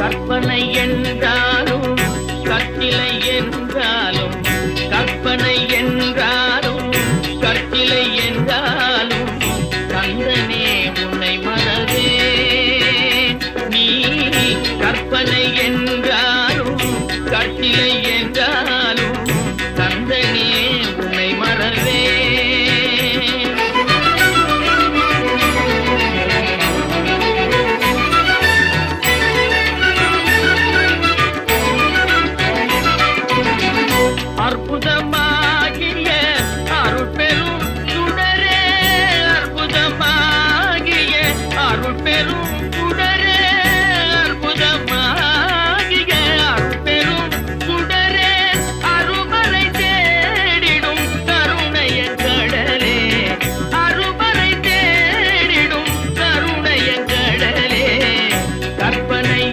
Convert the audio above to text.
கற்பனை என்றாலும் கற்சிலை என்றாலும் கற்பனை என்றாலும் கற்சிலை என்றாலும் கந்தனே உன்னை மறவே நீ கற்பனை என்